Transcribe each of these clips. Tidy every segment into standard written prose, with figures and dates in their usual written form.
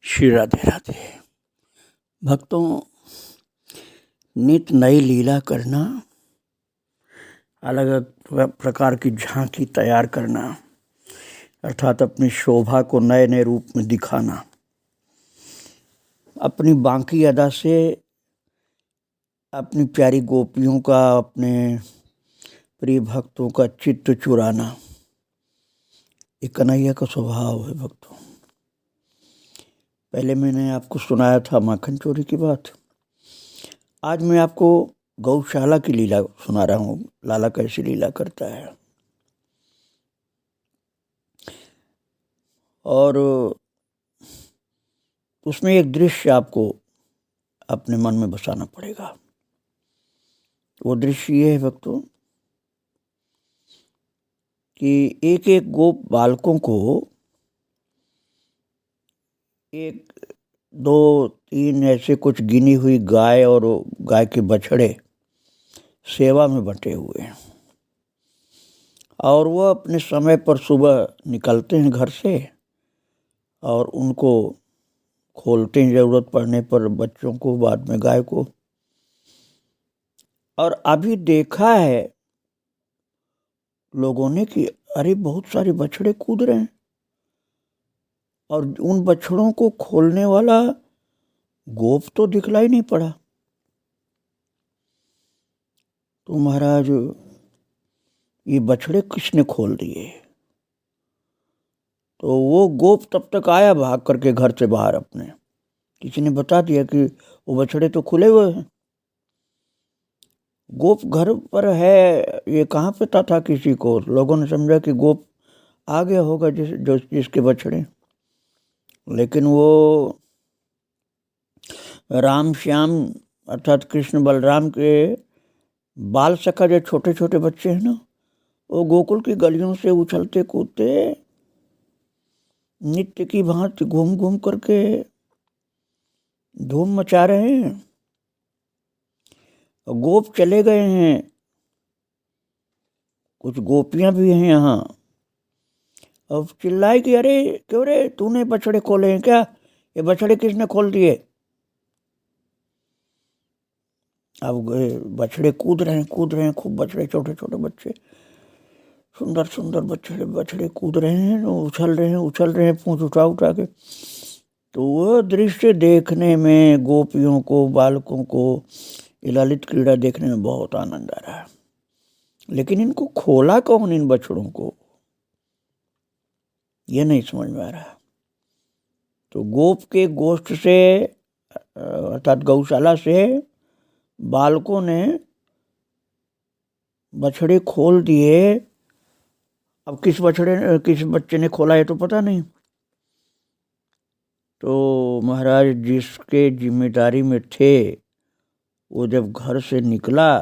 श्री राधे राधे। भक्तों, नित नई लीला करना, अलग अलग प्रकार की झांकी तैयार करना, अर्थात अपनी शोभा को नए नए रूप में दिखाना, अपनी बांकी अदा से अपनी प्यारी गोपियों का, अपने प्रिय भक्तों का चित्त चुराना, ये कन्हैया का स्वभाव है। भक्तों, पहले मैंने आपको सुनाया था माखन चोरी की बात। आज मैं आपको गौशाला की लीला सुना रहा हूँ। लाला कैसी लीला करता है, और उसमें एक दृश्य आपको अपने मन में बसाना पड़ेगा। वो दृश्य ये है भक्तों कि एक एक गोप बालकों को एक दो तीन ऐसे कुछ गिनी हुई गाय और गाय के बछड़े सेवा में बटे हुए हैं, और वह अपने समय पर सुबह निकलते हैं घर से और उनको खोलते हैं ज़रूरत पड़ने पर, बच्चों को, बाद में गाय को। और अभी देखा है लोगों ने कि अरे बहुत सारे बछड़े कूद रहे हैं, और उन बछड़ों को खोलने वाला गोप तो दिखलाई नहीं पड़ा। तो महाराज, ये बछड़े किसने खोल दिए? तो वो गोप तब तक आया भाग करके घर से बाहर अपने, किसी ने बता दिया कि वो बछड़े तो खुले हुए हैं। गोप घर पर है, ये कहाँ पता था किसी को। लोगों ने समझा कि गोप आ गया होगा जिसके बछड़े, लेकिन वो राम श्याम अर्थात कृष्ण बलराम के बाल सखा जो छोटे छोटे बच्चे हैं ना, वो गोकुल की गलियों से उछलते कूदते नित्य की भांति घूम घूम करके धूम मचा रहे हैं। गोप चले गए हैं, कुछ गोपियां भी हैं यहाँ। अब चिल्लाए कि अरे क्यों रे, तूने बछड़े खोले हैं क्या? ये बछड़े किसने खोल दिए? अब बछड़े कूद रहे हैं खूब, बछड़े, छोटे छोटे बच्चे, सुंदर सुंदर बछड़े कूद रहे हैं, उछल रहे हैं पूंछ उठा उठा के। तो वह दृश्य देखने में गोपियों को, बालकों को, ये ललित क्रीड़ा देखने में बहुत आनंद आ रहा है। लेकिन इनको खोला कौन, इन बछड़ों को, ये नहीं समझ में आ रहा। तो गोप के गोष्ठ से अर्थात गौशाला से बालकों ने बछड़े खोल दिए। अब किस बच्चे ने खोला है तो पता नहीं। तो महाराज जिसके जिम्मेदारी में थे, वो जब घर से निकला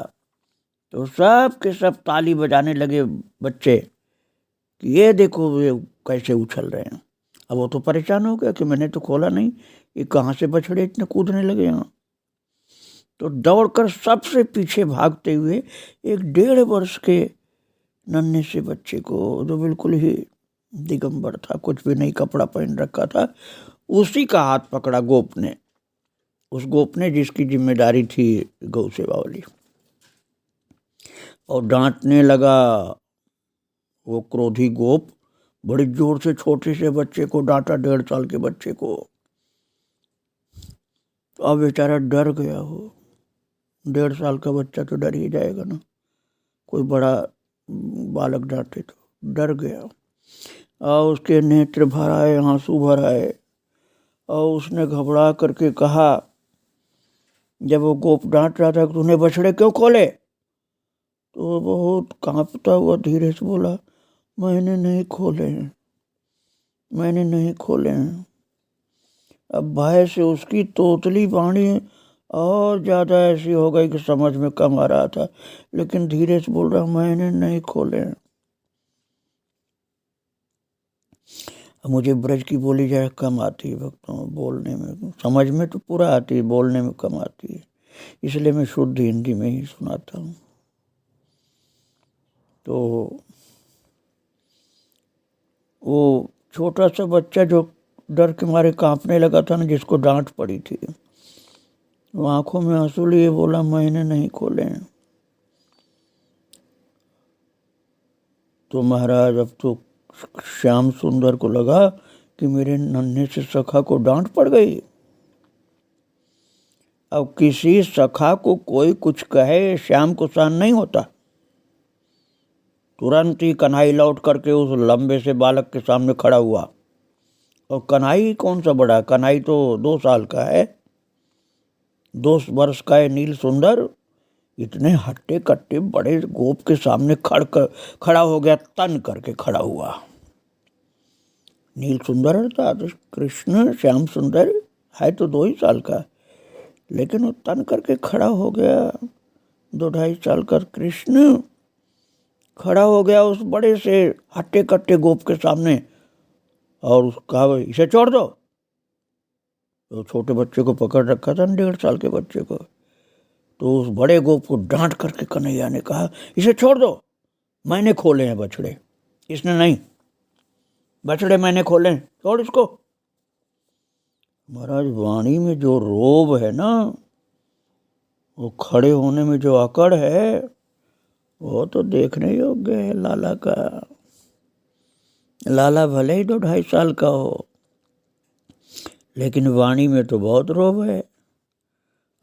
तो सब के सब ताली बजाने लगे बच्चे कि ये देखो ये कैसे उछल रहे हैं। अब वो तो परेशान हो गया कि मैंने तो खोला नहीं, ये कहाँ से बछड़े इतने कूदने लगे यहाँ। तो दौड़कर सबसे पीछे भागते हुए एक 1.5 वर्ष के नन्हे से बच्चे को, जो बिल्कुल ही दिगंबर था, कुछ भी नहीं कपड़ा पहन रखा था, उसी का हाथ पकड़ा गोप ने, उस गोप ने जिसकी जिम्मेदारी थी गौ सेवा वाली, और डांटने लगा। वो क्रोधी गोप बड़ी जोर से छोटे से बच्चे को डांटा, 1.5 साल के बच्चे को। तो अब बेचारा डर गया। हो 1.5 साल का बच्चा तो डर ही जाएगा ना, कोई बड़ा बालक डांटे तो डर गया। और उसके नेत्र भर आए, आंसू भर आए, और उसने घबरा करके कहा, जब वो गोप डांट रहा था कि तूने बछड़े क्यों खोले, तो बहुत कांपता हुआ धीरे से बोला, मैंने नहीं खोले हैं। अब भय से उसकी तोतली वाणी और ज़्यादा ऐसी हो गई कि समझ में कम आ रहा था, लेकिन धीरे से बोल रहा, मैंने नहीं खोले हैं। मुझे ब्रज की बोली जरा कम आती है भक्तों, बोलने में, समझ में तो पूरा आती है, बोलने में कम आती है, इसलिए मैं शुद्ध हिंदी में ही सुनाता हूँ। तो वो छोटा सा बच्चा जो डर के मारे कांपने लगा था ना, जिसको डांट पड़ी थी, वो आंखों में आंसू लिए बोला, मैंने नहीं खोले। तो महाराज अब तो श्याम सुंदर को लगा कि मेरे नन्हे से सखा को डांट पड़ गई। अब किसी सखा को कोई कुछ कहे श्याम को सहन नहीं होता। तुरंत ही कन्हई लौट करके उस लंबे से बालक के सामने खड़ा हुआ। और कन्हई कौन सा बड़ा, कन्हई तो 2 साल का है, 2 वर्ष का है नील सुंदर। इतने हट्टे कट्टे बड़े गोप के सामने खड़ा हो गया, तन करके खड़ा हुआ। नील सुंदर अर्थात कृष्ण, श्याम सुंदर है तो 2 ही साल का, लेकिन वो तन करके खड़ा हो गया। 2-2.5 साल का कृष्ण खड़ा हो गया उस बड़े से हट्टे कट्टे गोप के सामने, और उसका इसे छोड़ दो। तो छोटे बच्चे को पकड़ रखा था, 1.5 साल के बच्चे को। तो उस बड़े गोप को डांट करके कन्हैया ने कहा, इसे छोड़ दो, मैंने खोले हैं बछड़े, इसने नहीं, बछड़े मैंने खोले, छोड़ इसको। महाराज वाणी में जो रोब है ना, वो खड़े होने में जो अकड़ है, वो तो देखने योग्य है लाला का। लाला भले ही 2-2.5 साल का हो, लेकिन वाणी में तो बहुत रोब है।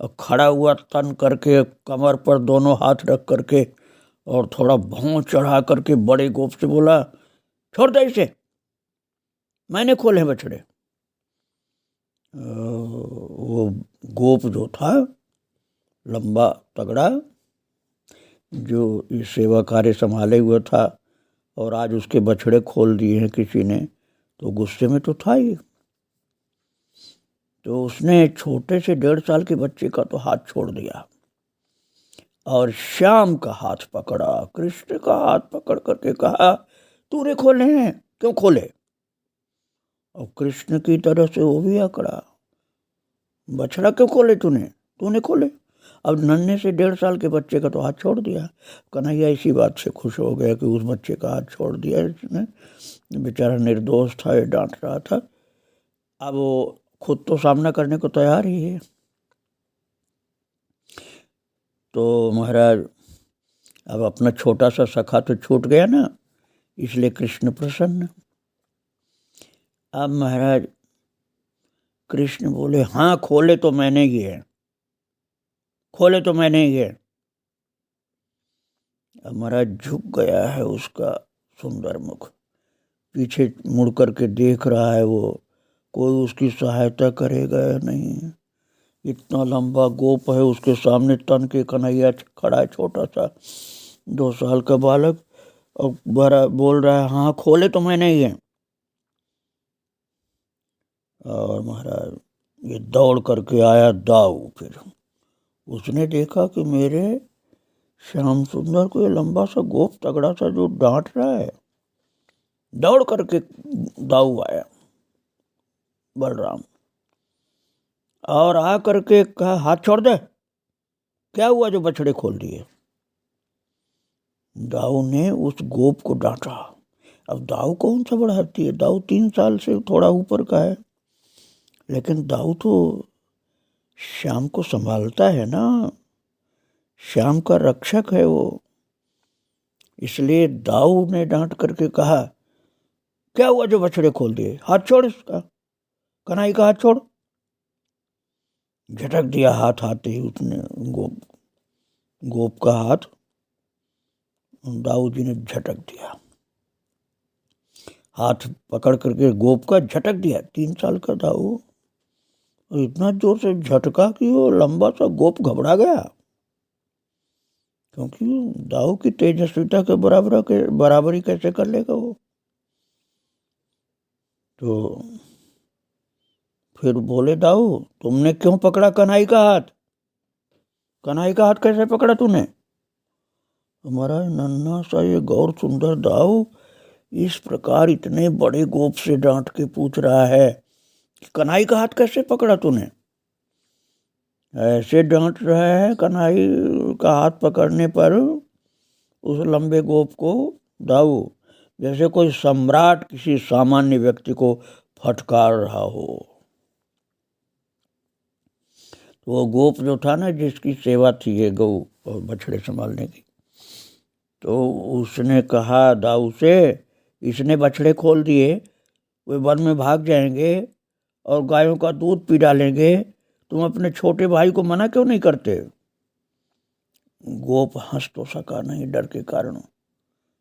और खड़ा हुआ तन करके, कमर पर दोनों हाथ रख करके और थोड़ा भौं चढ़ा करके बड़े गोप से बोला, छोड़ दे इसे, मैंने खोले बछड़े। वो गोप जो था लंबा तगड़ा, जो इस सेवा कार्य संभाले हुआ था, और आज उसके बछड़े खोल दिए हैं किसी ने, तो गुस्से में तो था ही। तो उसने छोटे से 1.5 साल के बच्चे का तो हाथ छोड़ दिया और श्याम का हाथ पकड़ा, कृष्ण का हाथ पकड़ करके कहा, तूने खोले हैं, क्यों खोले? और कृष्ण की तरह से वो भी अकड़ा, बछड़ा क्यों खोले तूने खोले? अब नन्हे से 1.5 साल के बच्चे का तो हाथ छोड़ दिया। कन्हैया इसी बात से खुश हो गया कि उस बच्चे का हाथ छोड़ दिया इसने, बेचारा निर्दोष था, ये डांट रहा था। अब वो खुद तो सामना करने को तैयार ही है। तो महाराज अब अपना छोटा सा सखा तो छूट गया ना, इसलिए कृष्ण प्रसन्न। अब महाराज कृष्ण बोले, हाँ खोले तो मैंने ही है, खोले तो मैंने ही है। अब महाराज झुक गया है उसका सुंदर मुख, पीछे मुड़ करके देख रहा है वो, कोई उसकी सहायता करेगा या नहीं। इतना लंबा गोप है उसके सामने, तन के कन्हैया खड़ा है, छोटा सा 2 साल का बालक, और बड़ा बोल रहा है, हाँ खोले तो मैंने ही है। और महाराज ये दौड़ करके आया दाऊ। फिर उसने देखा कि मेरे श्याम सुंदर को ये लंबा सा गोप तगड़ा सा जो डांट रहा है, दौड़ करके दाऊ आया बलराम, और आ करके कहा, हाथ छोड़ दे, क्या हुआ जो बछड़े खोल दिए? दाऊ ने उस गोप को डांटा। अब दाऊ कौन सा बड़ा हत्ती है, दाऊ 3 साल से थोड़ा ऊपर का है, लेकिन दाऊ तो श्याम को संभालता है ना, श्याम का रक्षक है वो। इसलिए दाऊ ने डांट करके कहा, क्या हुआ जो बछड़े खोल दिए, हाथ छोड़ इसका, कन्हई का हाथ छोड़। झटक दिया हाथ, आते ही उसने गोप का हाथ दाऊ जी ने झटक दिया, हाथ पकड़ करके गोप का झटक दिया। 3 साल का दाऊ, इतना जोर से झटका कि वो लंबा सा गोप घबरा गया, क्योंकि दाऊ की तेजस्विता के बराबरी कैसे कर लेगा वो। तो फिर बोले, दाऊ तुमने क्यों पकड़ा कन्हई का हाथ? कन्हई का हाथ कैसे पकड़ा तूने? हमारा नन्हा सा ये गौर सुंदर दाऊ इस प्रकार इतने बड़े गोप से डांट के पूछ रहा है कि कन्हई का हाथ कैसे पकड़ा तूने? ऐसे डांट रहा है कन्हई का हाथ पकड़ने पर उस लंबे गोप को दाऊ, जैसे कोई सम्राट किसी सामान्य व्यक्ति को फटकार रहा हो। तो वो गोप जो था ना, जिसकी सेवा थी ये गौ और बछड़े संभालने की, तो उसने कहा दाऊ से, इसने बछड़े खोल दिए, वे वन में भाग जाएंगे और गायों का दूध पी डालेंगे, तुम अपने छोटे भाई को मना क्यों नहीं करते? गोप हंस तो सका नहीं डर के कारण,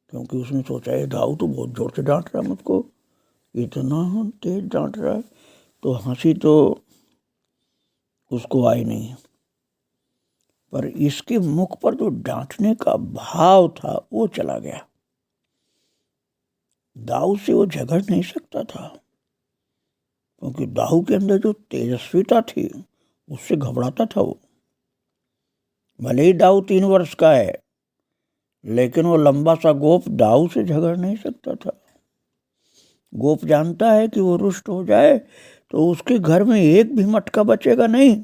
क्योंकि उसने सोचा ये दाऊ तो बहुत जोर से डांट रहा है मुझको, इतना तेज डांट रहा है। तो हंसी तो उसको आई नहीं, पर इसके मुख पर जो डांटने का भाव था वो चला गया। दाऊ से वो झगड़ नहीं सकता था, क्योंकि दाऊ के अंदर जो तेजस्विता थी उससे घबराता था वो। भले ही दाऊ 3 वर्ष का है, लेकिन वो लंबा सा गोप दाऊ से झगड़ नहीं सकता था। गोप जानता है कि वो रुष्ट हो जाए तो उसके घर में एक भी मटका बचेगा नहीं।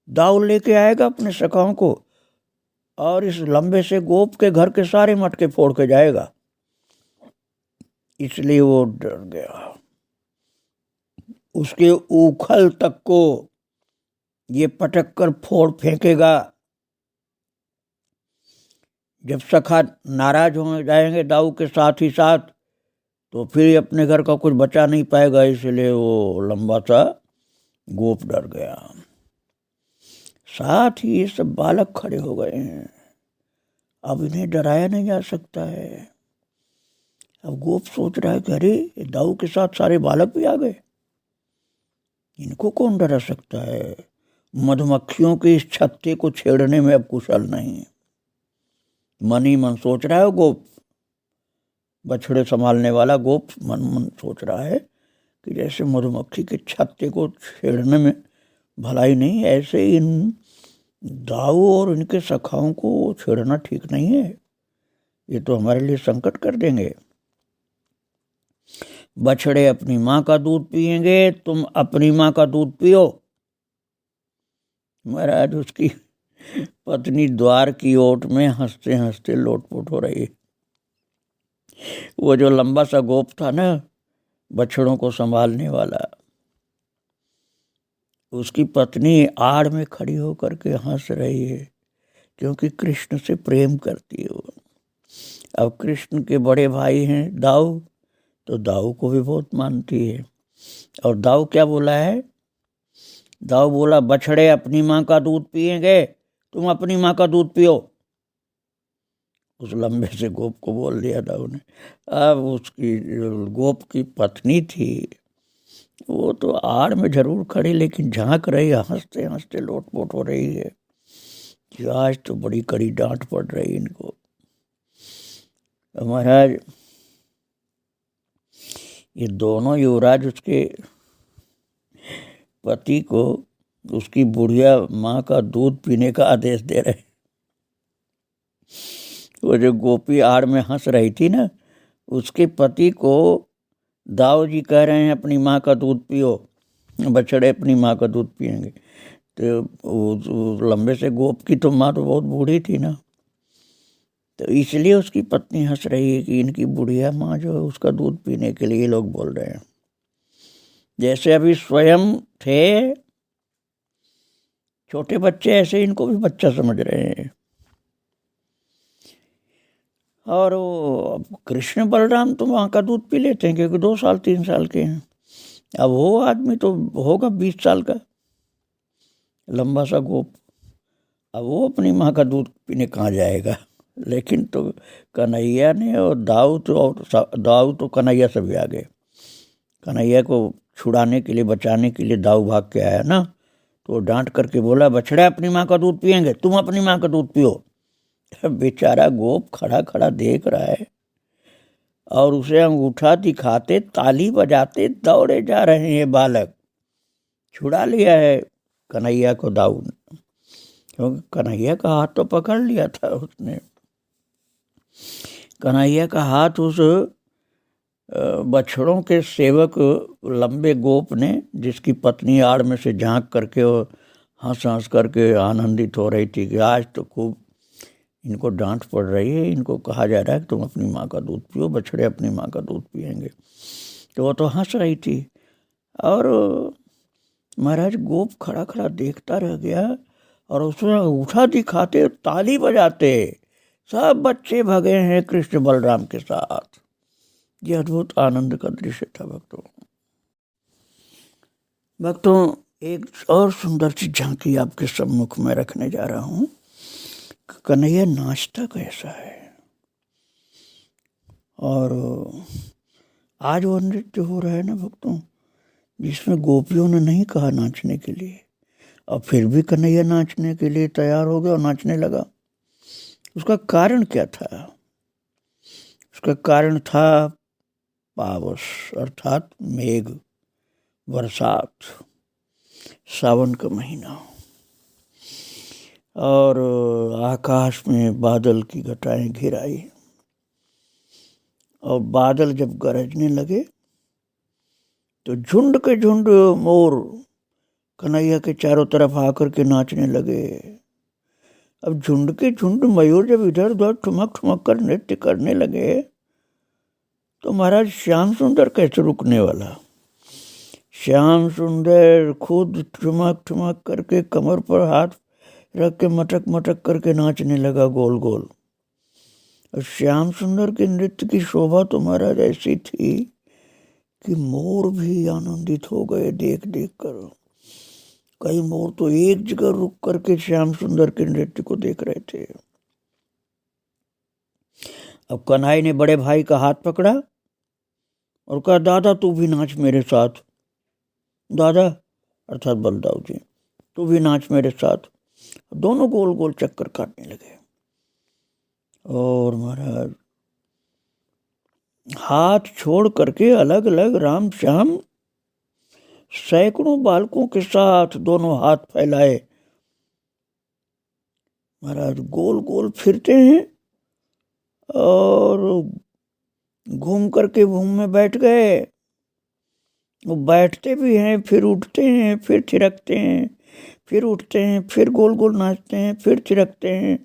दाऊ लेके आएगा अपने सखाओं को और इस लंबे से गोप के घर के सारे मटके फोड़ के जाएगा। इसलिए वो डर गया। उसके उखल तक को ये पटक कर फोड़ फेंकेगा। जब सखा नाराज हो जाएंगे दाऊ के साथ ही साथ, तो फिर अपने घर का कुछ बचा नहीं पाएगा। इसलिए वो लंबा सा गोप डर गया। साथ ही ये सब बालक खड़े हो गए हैं। अब इन्हें डराया नहीं जा सकता है। अब गोप सोच रहा है कि अरे दाऊ के साथ सारे बालक भी आ गए, इनको कौन डरा सकता है। मधुमक्खियों के इस छत्ते को छेड़ने में अब कुशल नहीं। मन ही मन सोच रहा है गोप, बछड़े संभालने वाला गोप मन मन सोच रहा है कि जैसे मधुमक्खी के छत्ते को छेड़ने में भलाई नहीं, ऐसे इन दाऊ और इनके सखाओं को छेड़ना ठीक नहीं है। ये तो हमारे लिए संकट कर देंगे। बछड़े अपनी माँ का दूध पिएंगे, तुम अपनी माँ का दूध पियो। महाराज उसकी पत्नी द्वार की ओट में हंसते हंसते लोटपोट हो रही है। वो जो लंबा सा गोप था ना, बछड़ों को संभालने वाला, उसकी पत्नी आड़ में खड़ी होकर के हंस रही है, क्योंकि कृष्ण से प्रेम करती है वो। अब कृष्ण के बड़े भाई हैं दाऊ, तो दाऊ को भी बहुत मानती है। और दाऊ क्या बोला है? दाऊ बोला बछड़े अपनी माँ का दूध पिएंगे, तुम अपनी माँ का दूध पियो। उस लंबे से गोप को बोल दिया दाऊ ने। अब उसकी गोप की पत्नी थी, वो तो आड़ में जरूर खड़ी, लेकिन झांक रही है, हंसते हंसते लोटपोट हो रही है कि आज तो बड़ी कड़ी डांट पड़ रही इनको। महाराज ये दोनों युवराज उसके पति को उसकी बुढ़िया माँ का दूध पीने का आदेश दे रहे। वो जो गोपी आड़ में हंस रही थी ना, उसके पति को दाऊ जी कह रहे हैं अपनी माँ का दूध पियो, बछड़े अपनी माँ का दूध पिएंगे। तो लंबे से गोप की तो माँ तो बहुत बूढ़ी थी ना, तो इसलिए उसकी पत्नी हंस रही है कि इनकी बुढ़िया माँ जो है उसका दूध पीने के लिए लोग बोल रहे हैं। जैसे अभी स्वयं थे छोटे बच्चे, ऐसे इनको भी बच्चा समझ रहे हैं। और वो कृष्ण बलराम तो वहाँ का दूध पी लेते हैं, क्योंकि 2 साल 3 साल के हैं। अब वो आदमी तो होगा 20 साल का, लंबा सा गोप। अब वो अपनी माँ का दूध पीने कहाँ जाएगा। लेकिन तो कन्हैया ने और दाऊ तो कन्हैया से भी आ गए। कन्हैया को छुड़ाने के लिए, बचाने के लिए दाऊ भाग के आया ना, तो डांट करके बोला बछड़ा अपनी माँ का दूध पिएंगे, तुम अपनी माँ का दूध पियो। बेचारा गोप खड़ा खड़ा देख रहा है और उसे अंगूठा दिखाते, ताली बजाते दौड़े जा रहे हैं बालक। छुड़ा लिया है कन्हैया को दाऊ ने, क्योंकि कन्हैया का हाथ तो पकड़ लिया था उसने। कन्हैया का हाथ उस बछड़ों के सेवक लंबे गोप ने, जिसकी पत्नी आड़ में से झांक करके और हंस हंस करके आनंदित हो रही थी कि आज तो खूब इनको डांट पड़ रही है, इनको कहा जा रहा है कि तुम अपनी माँ का दूध पियो, बछड़े अपनी माँ का दूध पिएंगे। तो वो तो हंस रही थी और महाराज गोप खड़ा खड़ा देखता रह गया और उसने उठा दिखाते ताली बजाते सब बच्चे भगे हैं कृष्ण बलराम के साथ। ये अद्भुत आनंद का दृश्य था भक्तों एक और सुंदर सी झांकी आपके सम्मुख में रखने जा रहा हूँ। कन्हैया नाचता कैसा है और आज वो नृत्य हो रहा है ना भक्तों, जिसमें गोपियों ने नहीं कहा नाचने के लिए और फिर भी कन्हैया नाचने के लिए तैयार हो गया और नाचने लगा। उसका कारण क्या था? उसका कारण था पावस अर्थात मेघ, बरसात, सावन का महीना और आकाश में बादल की घटाएं घिर आई और बादल जब गरजने लगे तो झुंड के झुंड मोर कन्हैया के चारों तरफ आकर के नाचने लगे। अब झुंड के झुंड मयूर जब इधर उधर ठुमक ठुमक कर नृत्य करने लगे तो महाराज श्याम सुंदर कैसे रुकने वाला? श्याम सुंदर खुद ठुमक ठुमक करके कमर पर हाथ रख के मटक मटक करके नाचने लगा गोल गोल। और श्याम सुंदर के नृत्य की शोभा तो महाराज ऐसी थी कि मोर भी आनंदित हो गए देख देख कर। कई मोर तो एक जगह रुक करके श्याम सुंदर के नृत्य को देख रहे थे। अब कन्हैया ने बड़े भाई का हाथ पकड़ा और कहा, दादा तू भी नाच मेरे साथ। दादा अर्थात बलदाऊ जी, तू भी नाच मेरे साथ। दोनों गोल गोल चक्कर काटने लगे और महाराज हाथ छोड़ करके अलग अलग राम श्याम सैकड़ों बालकों के साथ दोनों हाथ फैलाए महाराज गोल गोल फिरते हैं और घूम करके घूम में बैठ गए। वो बैठते भी हैं, फिर उठते हैं, फिर थिरकते हैं, फिर उठते हैं, फिर गोल गोल नाचते हैं, फिर थिरकते हैं,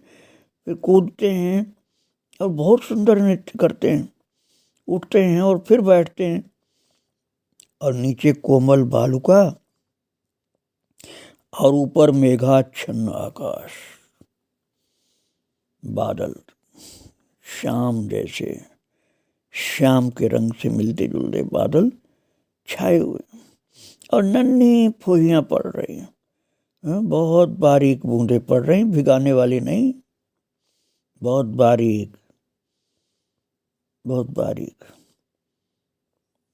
फिर कूदते हैं और बहुत सुंदर नृत्य करते हैं। उठते हैं और फिर बैठते हैं और नीचे कोमल बालुका और ऊपर मेघाच्छन्न आकाश, बादल शाम जैसे, शाम के रंग से मिलते जुलते बादल छाए हुए और नन्ही फुहियां पड़ रही हैं, बहुत बारीक बूंदें पड़ रही, भिगाने वाली नहीं, बहुत बारीक बहुत बारीक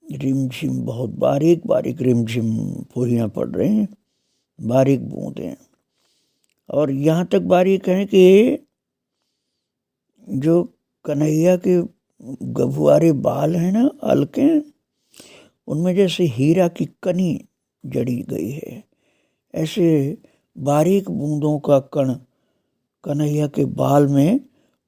रिमझिम, बहुत बारीक बारीक रिमझिम फुहियां पड़ रही हैं, बारीक बूंदें। और यहाँ तक बारीक है कि जो कन्हैया के गभुआरे बाल हैं ना, हल्के, उनमें जैसे हीरा की कनी जड़ी गई है, ऐसे बारीक बूंदों का कण कन्हैया के बाल में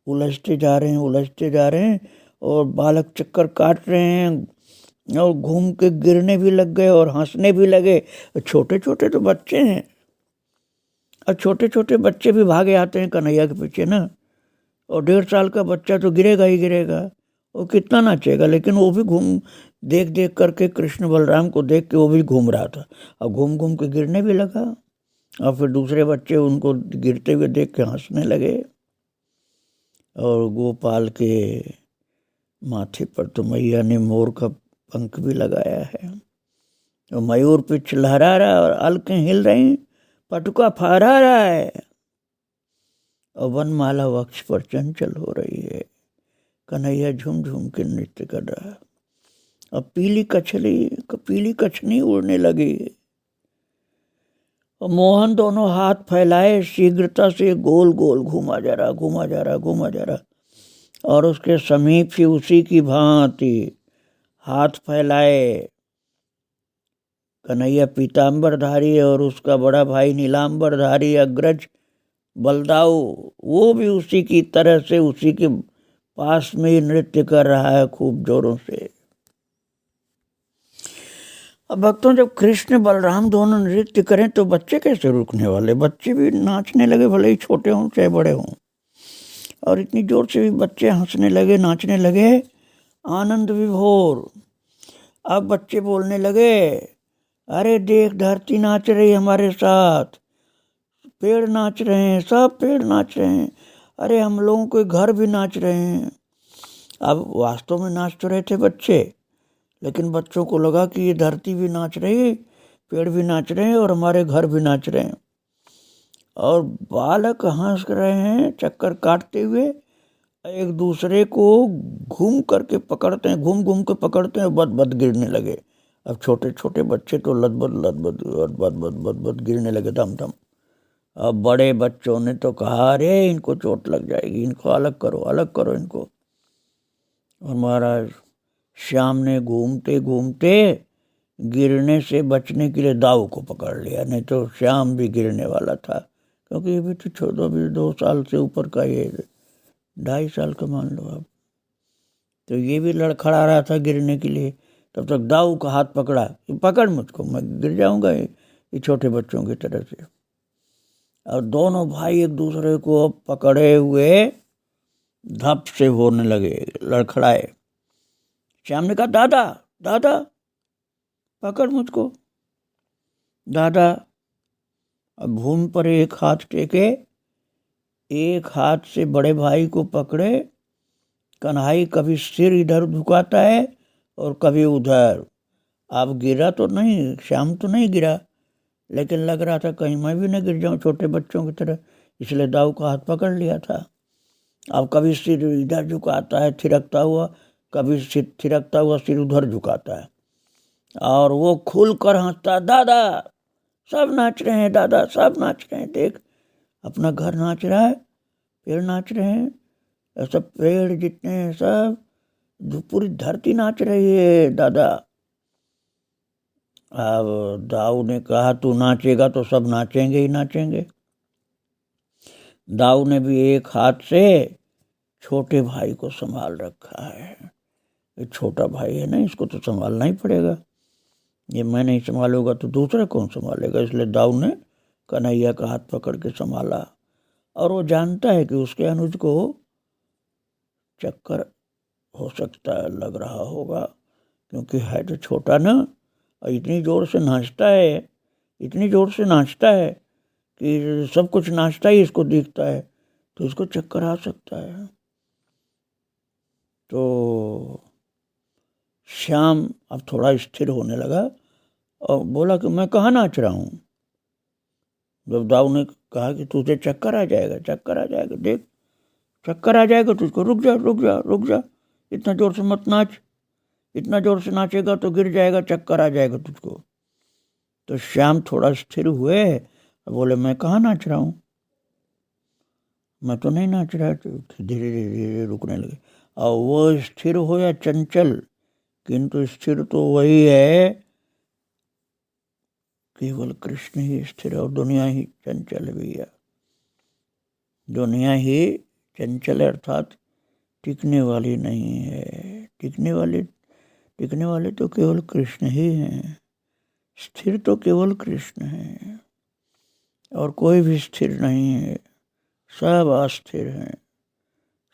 उलझते जा रहे हैं, उलझते जा रहे हैं और बालक चक्कर काट रहे हैं और घूम के गिरने भी लग गए और हंसने भी लगे। छोटे छोटे तो बच्चे हैं और छोटे छोटे बच्चे भी भागे आते हैं कन्हैया के पीछे ना, और 1.5 साल का बच्चा तो गिरेगा ही गिरेगा, वो कितना नाचेगा। लेकिन वो भी घूम देख देख करके कृष्ण बलराम को देख के वो भी घूम रहा था और घूम घूम के गिरने भी लगा और फिर दूसरे बच्चे उनको गिरते हुए देख के हंसने लगे। और गोपाल के माथे पर तो मैया ने मोर का पंख भी लगाया है और मयूर पिछ लहरा रहा है और अलकें हिल रही, पटुका फहरा रहा है और वनमाला वक्ष पर चंचल हो रही है। कन्हैया झूम झूम के नृत्य कर रहा है और पीली कछनी उड़ने लगी और मोहन दोनों हाथ फैलाए शीघ्रता से गोल गोल घूमा जा रहा और उसके समीप ही उसी की भांति हाथ फैलाए कन्हैया पीताम्बरधारी और उसका बड़ा भाई नीलाम्बरधारी अग्रज बलदाऊ, वो भी उसी की तरह से उसी के पास में ही नृत्य कर रहा है खूब जोरों से। अब भक्तों, जब कृष्ण बलराम दोनों नृत्य करें तो बच्चे कैसे रुकने वाले? बच्चे भी नाचने लगे, भले ही छोटे हों चाहे बड़े हों, और इतनी जोर से भी बच्चे हंसने लगे, नाचने लगे, आनंद विभोर। अब बच्चे बोलने लगे, अरे देख धरती नाच रही हमारे साथ, पेड़ नाच रहे हैं, सब पेड़ नाच रहे हैं, अरे हम लोगों के घर भी नाच रहे हैं। अब वास्तव में नाच तो रहे थे बच्चे, लेकिन बच्चों को लगा कि ये धरती भी नाच रही, पेड़ भी नाच रहे हैं और हमारे घर भी नाच रहे हैं। और बालक हंस रहे हैं चक्कर काटते हुए, एक दूसरे को घूम करके पकड़ते हैं, घूम घूम के पकड़ते हैं, बद बद गिरने लगे। अब छोटे छोटे बच्चे तो लदबद लदबद बद बद बद बद गिरने लगे धम धम। अब बड़े बच्चों ने तो कहा, अरे इनको चोट लग जाएगी, इनको अलग करो इनको। और महाराज श्याम ने घूमते घूमते गिरने से बचने के लिए दाऊ को पकड़ लिया, नहीं तो श्याम भी गिरने वाला था, क्योंकि ये भी तो छोड़ो, भी 2 साल से ऊपर का, ये 2.5 साल का मान लो आप, तो ये भी लड़खड़ा रहा था गिरने के लिए। तब तक दाऊ का हाथ पकड़ा, पकड़ मुझको, मैं गिर जाऊंगा ये छोटे बच्चों की तरह से। और दोनों भाई एक दूसरे को पकड़े हुए धप से होने लगे, लड़खड़ाए। श्याम ने कहा, दादा दादा पकड़ मुझको। दादा अब भूमि पर एक हाथ टेके, एक हाथ से बड़े भाई को पकड़े। कन्हई कभी सिर इधर झुकाता है और कभी उधर। अब गिरा तो नहीं, श्याम तो नहीं गिरा, लेकिन लग रहा था कहीं मैं भी न गिर जाऊं छोटे बच्चों की तरह, इसलिए दाऊ का हाथ पकड़ लिया था। अब कभी सिर इधर झुकाता है थिरकता हुआ, कभी सिर थिरकता हुआ सिर उधर झुकाता है, और वो खुल कर हंसता, दादा सब नाच रहे हैं, दादा सब नाच रहे हैं, देख अपना घर नाच रहा है, पेड़ नाच रहे हैं, ऐसा पेड़ जितने हैं सब, पूरी धरती नाच रही है दादा। अब दाऊ ने कहा, तू नाचेगा तो सब नाचेंगे ही नाचेंगे। दाऊ ने भी एक हाथ से छोटे भाई को संभाल रखा है, ये छोटा भाई है ना, इसको तो संभालना ही पड़ेगा, ये मैं नहीं संभालूंगा तो दूसरा कौन संभालेगा। इसलिए दाऊ ने कन्हैया का हाथ पकड़ के संभाला। और वो जानता है कि उसके अनुज को चक्कर हो सकता है, लग रहा होगा, क्योंकि है तो छोटा ना, और इतनी जोर से नाचता है, इतनी जोर से नाचता है कि सब कुछ नाचता ही इसको दिखता है, तो इसको चक्कर आ सकता है। तो श्याम अब थोड़ा स्थिर होने लगा और बोला कि मैं कहाँ नाच रहा हूँ। जब दाऊ ने कहा कि तुझे चक्कर आ जाएगा, चक्कर आ जाएगा, देख चक्कर आ जाएगा तुझको, रुक जा रुक जा रुक जा, इतना जोर से मत नाच, इतना जोर से नाचेगा तो गिर जाएगा, चक्कर आ जाएगा तुझको। तो श्याम थोड़ा स्थिर हुए, बोले मैं कहाँ नाच रहा हूँ, मैं तो नहीं नाच रहा। तो धीरे धीरे रुकने लगे। और वो स्थिर हो या चंचल, किंतु स्थिर तो वही है, केवल कृष्ण ही स्थिर है और दुनिया ही चंचल भी है। दुनिया ही चंचल है, अर्थात टिकने वाली नहीं है। टिकने वाले तो केवल कृष्ण ही हैं। स्थिर तो केवल कृष्ण है और कोई भी स्थिर नहीं है, सब अस्थिर हैं,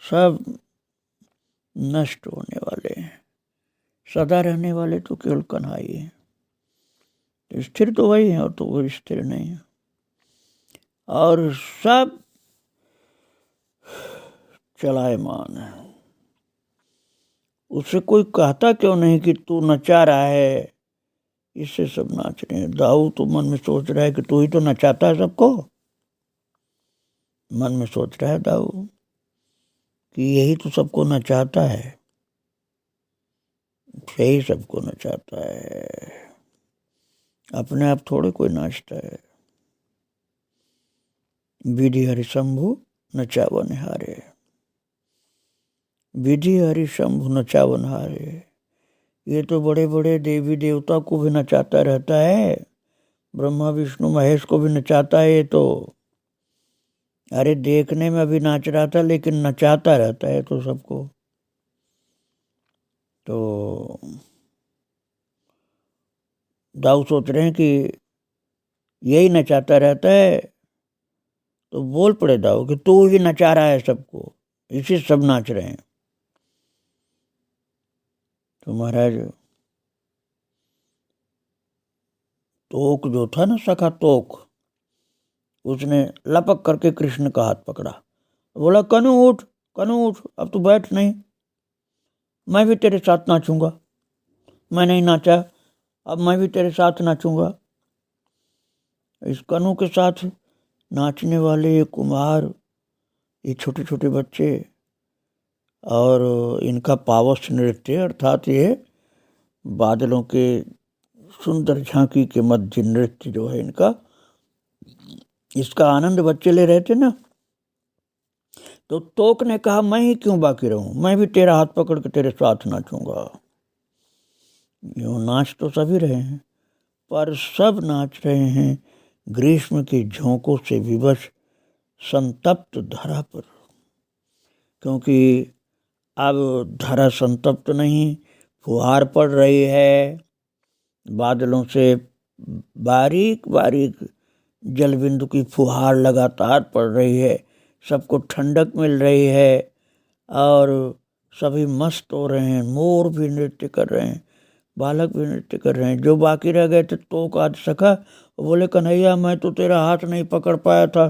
सब नष्ट होने वाले हैं। सदा रहने वाले तो केवल कन्हई है। तो स्थिर तो वही है और तो वो स्थिर नहीं है। और सब चलायमान है। उससे कोई कहता क्यों नहीं कि तू नचा रहा है, इससे सब नाच रहे हैं। दाऊ तो मन में सोच रहा है कि तू ही तो नचाता है सबको, मन में सोच रहा है दाऊ कि यही तो सबको नचाता है, यही सबको नचाता है, अपने आप थोड़े कोई नाचता है। विधि हरि शंभु नचावन हारे, विधि हरि शंभु नचावन हारे। ये तो बड़े बड़े देवी देवता को भी नचाता रहता है, ब्रह्मा विष्णु महेश को भी नचाता है। ये तो अरे देखने में अभी नाच रहा था, लेकिन नचाता रहता है तो सबको। तो दाऊ सोच रहे हैं कि यही नचाता रहता है, तो बोल पड़े दाऊ कि तू ही नचा रहा है सबको, इसी सब नाच रहे हैं। तो महाराज तोक जो था ना, सखा तोक, उसने लपक करके कृष्ण का हाथ पकड़ा, बोला कनु उठ, कनु उठ, अब तू बैठ नहीं, मैं भी तेरे साथ नाचूंगा। मैं नहीं नाचा, अब मैं भी तेरे साथ नाचूंगा। इस कनु के साथ नाचने वाले ये कुमार, ये छोटे छोटे बच्चे, और इनका पावस नृत्य अर्थात ये बादलों के सुंदर झांकी के मध्य नृत्य जो है इनका, इसका आनंद बच्चे ले रहे थे ना। तो तोक ने कहा मैं ही क्यों बाकी रहूं, मैं भी तेरा हाथ पकड़ के तेरे साथ नाचूंगा। यूं नाच तो सभी रहे हैं, पर सब नाच रहे हैं ग्रीष्म की झोंकों से विवश संतप्त धरा पर, क्योंकि अब धरा संतप्त नहीं, फुहार पड़ रही है, बादलों से बारीक बारीक जल बिंदु की फुहार लगातार पड़ रही है, सबको ठंडक मिल रही है और सभी मस्त हो रहे हैं। मोर भी नृत्य कर रहे हैं, बालक भी नृत्य कर रहे हैं। जो बाकी रह गए थे तो आज सखा, बोले कन्हैया मैं तो तेरा हाथ नहीं पकड़ पाया था,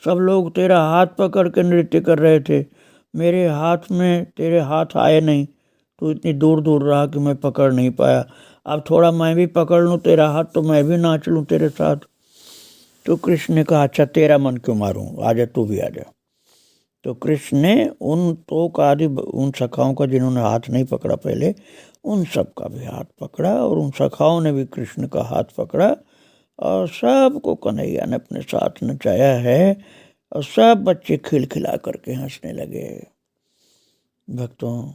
सब लोग तेरा हाथ पकड़ के नृत्य कर रहे थे, मेरे हाथ में तेरे हाथ आए नहीं, तो इतनी दूर दूर रहा कि मैं पकड़ नहीं पाया। अब थोड़ा मैं भी पकड़ लूँ तेरा हाथ तो मैं भी नाच लूँ तेरे साथ। तो कृष्ण ने कहा अच्छा तेरा मन क्यों मारूं, आजा तू भी आजा। तो कृष्ण ने उन तोक आदि उन सखाओं का जिन्होंने हाथ नहीं पकड़ा पहले, उन सब का भी हाथ पकड़ा और उन सखाओं ने भी कृष्ण का हाथ पकड़ा और सबको कन्हैया ने अपने साथ नचाया है और सब बच्चे खिलखिला करके हंसने लगे। भक्तों,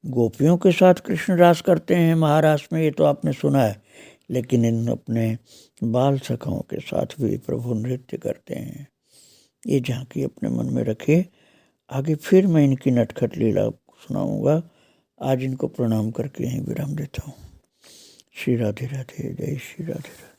गोपियों के साथ कृष्ण रास करते हैं महाराष्ट्र में, ये तो आपने सुना है, लेकिन इन अपने बाल सखाओं के साथ भी प्रभु नृत्य करते हैं। ये झांकी अपने मन में रखे, आगे फिर मैं इनकी नटखट लीला सुनाऊंगा। आज इनको प्रणाम करके यहीं विराम देता हूँ। श्री राधे राधे, जय श्री राधे राधे।